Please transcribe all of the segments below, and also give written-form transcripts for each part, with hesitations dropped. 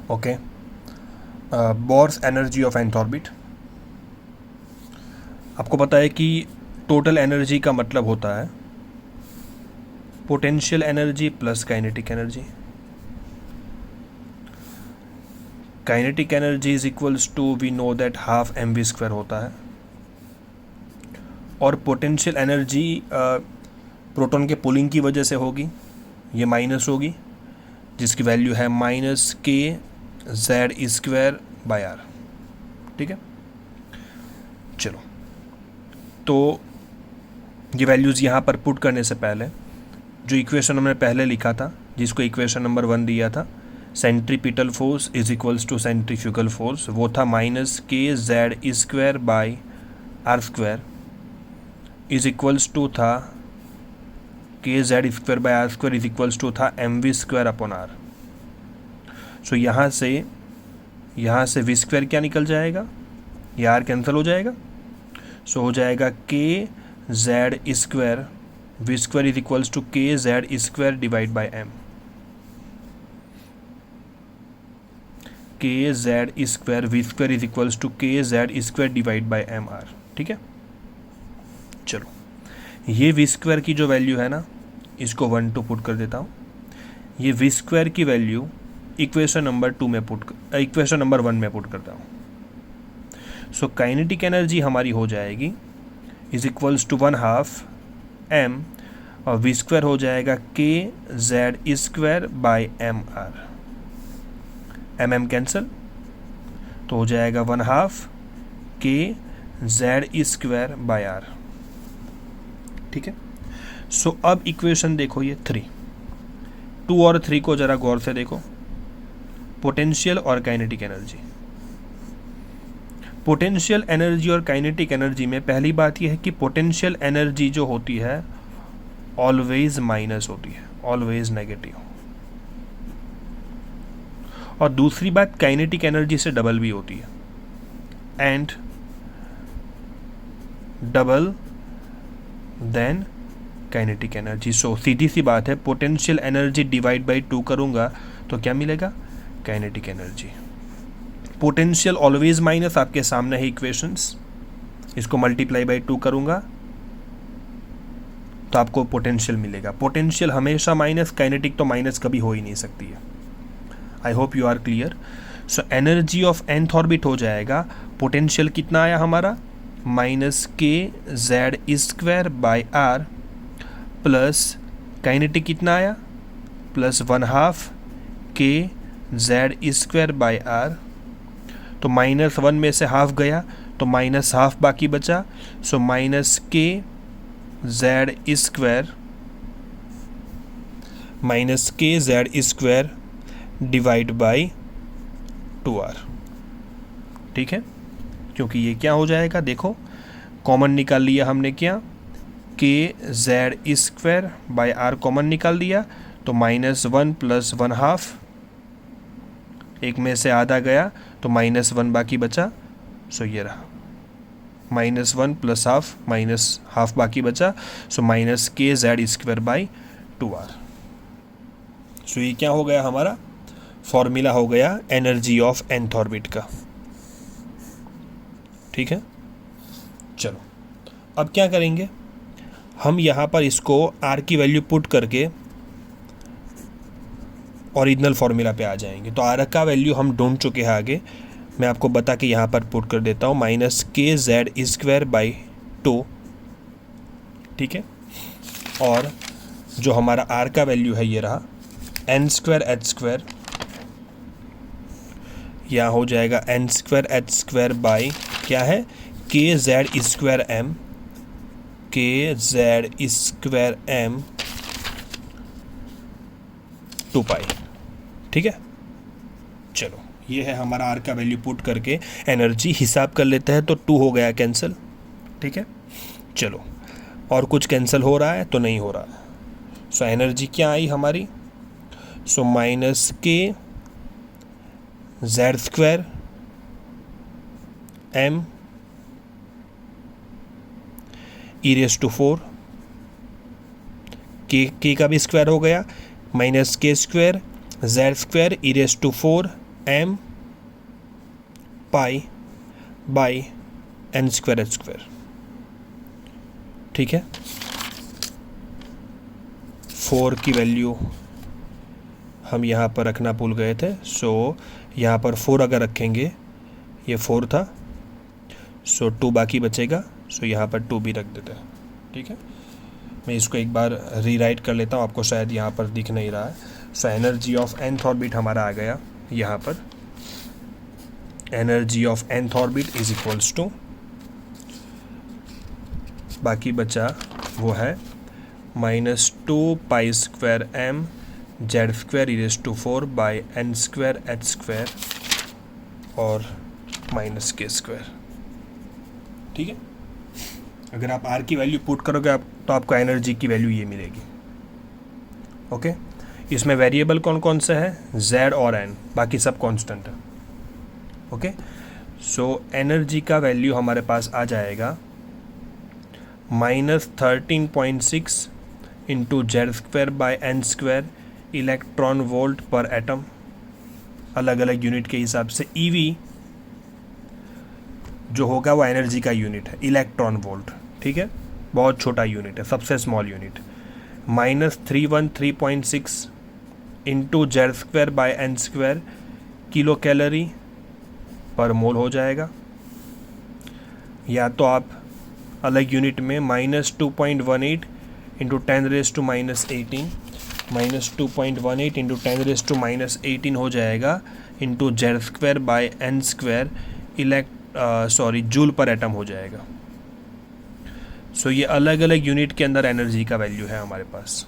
Okay, Bohr's energy of nth orbit. आपको पता है कि टोटल एनर्जी का मतलब होता है potential energy plus kinetic energy. Kinetic energy is equals to, we know that, half mv² होता है, और पोटेंशियल एनर्जी प्रोटॉन के पुलिंग की वजह से होगी, ये माइनस होगी, जिसकी वैल्यू है -kz²/r। ठीक है, चलो, तो ये वैल्यूज़ यहाँ पर पुट करने से पहले जो इक्वेशन हमने पहले लिखा था, जिसको इक्वेशन नंबर 1 दिया था, centripetal force is equals to centrifugal force, वो था -kz²/r² इज इक्वल्स टू था kz²/r² इज इक्वल्स टू था mv²/r। सो यहाँ से v² क्या निकल जाएगा, ये r कैंसिल हो जाएगा, सो हो जाएगा kz² v² is equals to kz² divide by m, kz² v² is equals to kz² divide by mr। ठीक है, चलो, ये v² की जो वैल्यू है ना, इसको 1 2 पुट कर देता हूँ। ये v² की वैल्यू इक्वेशन नंबर 1 में पुट करता हूँ। सो काइनेटिक एनर्जी हमारी हो जाएगी इज इक्वल्स टू 1/2 m, और v² हो जाएगा kz²/mr। कैंसिल, तो हो जाएगा 1/2 kz²/r। ठीक है, सो अब इक्वेशन देखो, ये 2 और 3 को जरा गौर से देखो, पोटेंशियल और काइनेटिक एनर्जी। पोटेंशियल एनर्जी और काइनेटिक एनर्जी में पहली बात यह है कि पोटेंशियल एनर्जी जो होती है ऑलवेज माइनस होती है, ऑलवेज नेगेटिव, और दूसरी बात काइनेटिक एनर्जी से डबल भी होती है, and double then kinetic energy. So सीधी सी बात है, पोटेंशियल एनर्जी डिवाइड बाई 2 करूंगा तो क्या मिलेगा, kinetic energy. Potential always minus, आपके सामने है इक्वेशंस, इसको मल्टीप्लाई बाई 2 करूंगा तो आपको पोटेंशियल मिलेगा। पोटेंशियल हमेशा माइनस, काइनेटिक तो माइनस कभी हो ही नहीं सकती है। I hope you are clear. So energy of nth orbit हो जाएगा, पोटेंशियल कितना आया हमारा, -kz²/r, प्लस काइनेटिक कितना आया, +1/2 kz²/r। तो -1 में से हाफ गया तो -1/2 बाकी बचा, सो -kz² डिवाइड बाई 2r। ठीक है, क्योंकि ये क्या हो जाएगा, देखो कॉमन निकाल लिया हमने, क्या kz²/r कॉमन निकाल दिया, तो -1 + 1/2, एक में से आधा गया तो -1 बाकी बचा, सो ये रहा -1 + हाफ, -हाफ बाकी बचा, सो -kz²/2r। सो ये क्या हो गया, हमारा फॉर्मूला हो गया एनर्जी ऑफ nth ऑर्बिट का। ठीक है, चलो अब क्या करेंगे, हम यहाँ पर इसको r की वैल्यू पुट करके ओरिजिनल फॉर्मूला पे आ जाएंगे। तो r का वैल्यू हम ढूंढ चुके हैं आगे, मैं आपको बता के यहाँ पर पुट कर देता हूँ, -kz²/2। ठीक है, और जो हमारा r का वैल्यू है ये रहा n²h², यहाँ हो जाएगा n²h² बाई क्या है, kz²m, kz²m 2π। ठीक है, चलो ये है हमारा r का वैल्यू पुट करके एनर्जी हिसाब कर लेते हैं, तो 2 हो गया कैंसिल। ठीक है, चलो, और कुछ कैंसिल हो रहा है तो नहीं हो रहा है। सो एनर्जी क्या आई हमारी, सो -kz²m e⁴, k का भी स्क्वायर हो गया, -k² z² e⁴ m pi by n square h square, ठीक है। 4 की वैल्यू हम यहाँ पर रखना भूल गए थे, सो यहाँ पर 4 अगर रखेंगे, ये 4 था, सो 2 बाकी बचेगा, सो यहाँ पर 2 भी रख देते हैं, ठीक है। मैं इसको एक बार रीराइट कर लेता हूँ, आपको शायद यहाँ पर दिख नहीं रहा है। So energy of nth orbit हमारा आ गया यहाँ पर, energy of nth orbit is equals to, बाकी बचा वो है -2 pi square m Z square e⁴ by n square h square और -k स्क्वायर, ठीक है। अगर आप r की वैल्यू पुट करोगे तो आपको एनर्जी की वैल्यू ये मिलेगी, ओके। इसमें वेरिएबल कौन कौन से हैं, z और n, बाकी सब कांस्टेंट है, ओके। सो एनर्जी का वैल्यू हमारे पास आ जाएगा -13.6 into Z square by N square electron volt per atom, अलग अलग यूनिट के हिसाब से। ईवी जो होगा वो एनर्जी का यूनिट है, इलेक्ट्रॉन वोल्ट, ठीक है, बहुत छोटा यूनिट है, सबसे small unit. -313.6 into Z square by N square kilo calorie per mole हो जाएगा, या तो आप अलग यूनिट में -2.18 इंटू 10⁻⁻18 -2.18 इंटू 10⁻⁻18 हो जाएगा into Z square by N square joule per atom हो जाएगा। सो ये अलग अलग यूनिट के अंदर एनर्जी का वैल्यू है हमारे पास,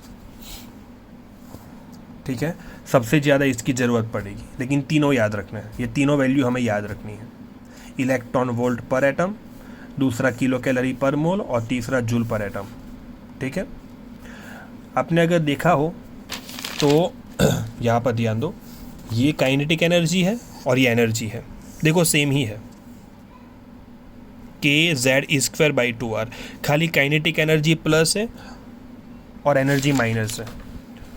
ठीक है। सबसे ज़्यादा इसकी ज़रूरत पड़ेगी, लेकिन तीनों याद रखना है, ये तीनों वैल्यू हमें याद रखनी है। इलेक्ट्रॉन वोल्ट पर एटम, दूसरा किलो कैलोरी पर मोल और तीसरा जूल पर एटम, ठीक है। आपने अगर देखा हो तो यहाँ पर ध्यान दो, ये काइनेटिक एनर्जी है और ये एनर्जी है, देखो सेम ही है, kz²/2r, खाली काइनेटिक एनर्जी प्लस है और एनर्जी माइनस है।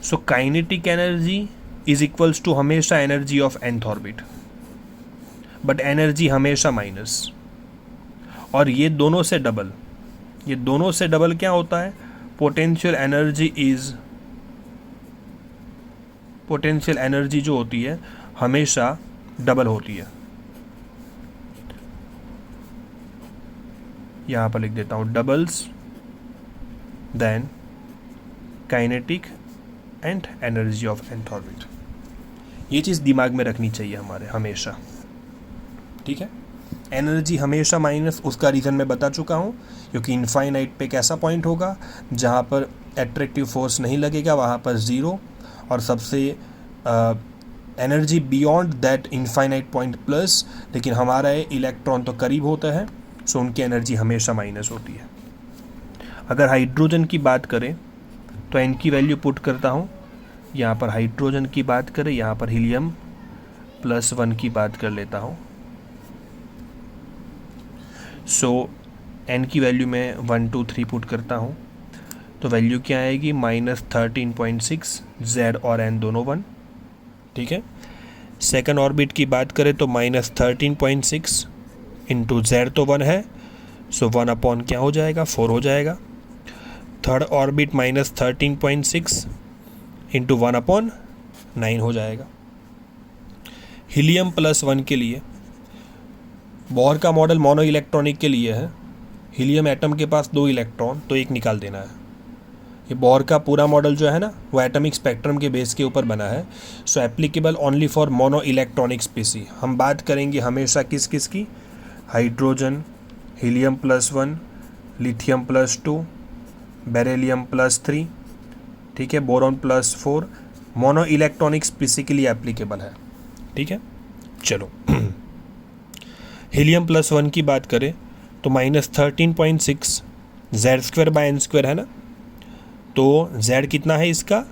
So kinetic energy is equals to हमेशा energy of nth orbit, but energy हमेशा माइनस, और ये दोनों से डबल, ये दोनों से डबल क्या होता है, पोटेंशियल एनर्जी जो होती है हमेशा डबल होती है। यहाँ पर लिख देता हूँ, doubles then kinetic and energy of nth orbit. ये चीज़ दिमाग में रखनी चाहिए हमारे हमेशा, ठीक है। एनर्जी हमेशा माइनस, उसका रीज़न मैं बता चुका हूँ, क्योंकि इनफाइनाइट पे कैसा पॉइंट होगा जहाँ पर एट्रैक्टिव फोर्स नहीं लगेगा, वहाँ पर ज़ीरो, और सबसे energy beyond that infinite point plus, लेकिन हमारा इलेक्ट्रॉन तो करीब होता है, सो उनकी एनर्जी हमेशा माइनस होती है। अगर हाइड्रोजन की बात करें तो n की वैल्यू पुट करता हूँ, यहाँ पर हाइड्रोजन की बात करें, यहाँ पर हीलियम +1 की बात कर लेता हूँ। सो n की वैल्यू में 1 2 3 पुट करता हूँ, तो वैल्यू क्या आएगी, -13.6, z और n दोनों 1, ठीक है। सेकंड ऑर्बिट की बात करें तो -13.6 इंटू z तो 1 है, सो 1 अपॉन क्या हो जाएगा, 4 हो जाएगा। थर्ड ऑर्बिट -13.6 इंटू 1 अपॉन 9 हो जाएगा। हीलियम +1 के लिए, बोर का मॉडल मोनो इलेक्ट्रॉनिक के लिए है, हीलियम एटम के पास 2 इलेक्ट्रॉन, तो एक निकाल देना है। ये बोर का पूरा मॉडल जो है ना, वो एटॉमिक स्पेक्ट्रम के बेस के ऊपर बना है, so applicable only for mono electronic species. हम बात करेंगे हमेशा किस किस की, हाइड्रोजन, हीलियम +1, लिथियम +2, बेरिलियम +3, ठीक है, बोरॉन +4, मोनो इलेक्ट्रॉनिक स्पीसी के लिए एप्लीकेबल है, ठीक है। चलो हीलियम +1 की बात करें तो -13.6 z²/n² है ना, तो z कितना है इसका,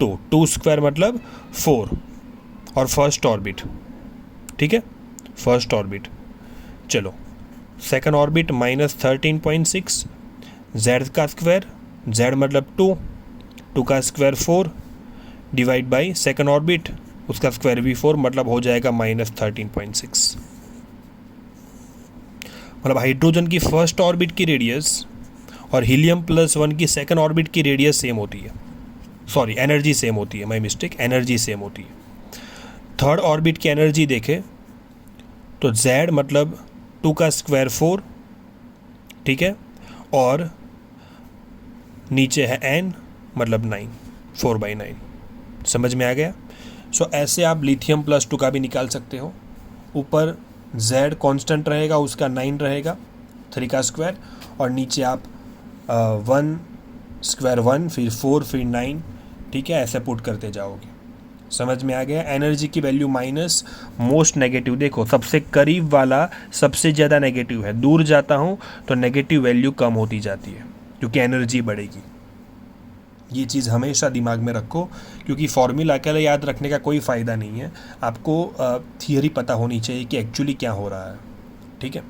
2 स्क्वायर मतलब 4, और फर्स्ट ऑर्बिट, ठीक है, फर्स्ट ऑर्बिट। चलो सेकंड ऑर्बिट -13.6 z का स्क्वायर, z मतलब 2 का square 4 divide by second orbit उसका स्क्वायर भी 4, मतलब हो जाएगा -13.6। मतलब हाइड्रोजन की फर्स्ट ऑर्बिट की रेडियस और हीलियम +1 की सेकंड ऑर्बिट की रेडियस सेम होती है, सॉरी एनर्जी सेम होती है, माय मिस्टेक, एनर्जी सेम होती है। थर्ड ऑर्बिट की एनर्जी देखें तो Z मतलब 2 का स्क्वायर 4, ठीक है, और नीचे है N मतलब 9, 4/9। समझ में आ गया? सो ऐसे आप लिथियम +2 का भी निकाल सकते हो। ऊपर Z कांस्टेंट रहेगा, उसका 9 रहेगा, 3 का स्क्वायर, और नीचे आप 1 स्क्वायर 1 फिर 4 फिर 9, ठीक है, ऐसे पुट करते जाओगे। समझ में आ गया? एनर्जी की वैल्यू माइनस मोस्ट नेगेटिव, देखो सबसे करीब वाला सबसे ज़्यादा नेगेटिव है, दूर जाता हूँ तो नेगेटिव वैल्यू कम होती जाती है क्योंकि एनर्जी बढ़ेगी। ये चीज़ हमेशा दिमाग में रखो, क्योंकि फॉर्मूला अकेले याद रखने का कोई फ़ायदा नहीं है, आपको थियरी पता होनी चाहिए कि एक्चुअली क्या हो रहा है, ठीक है।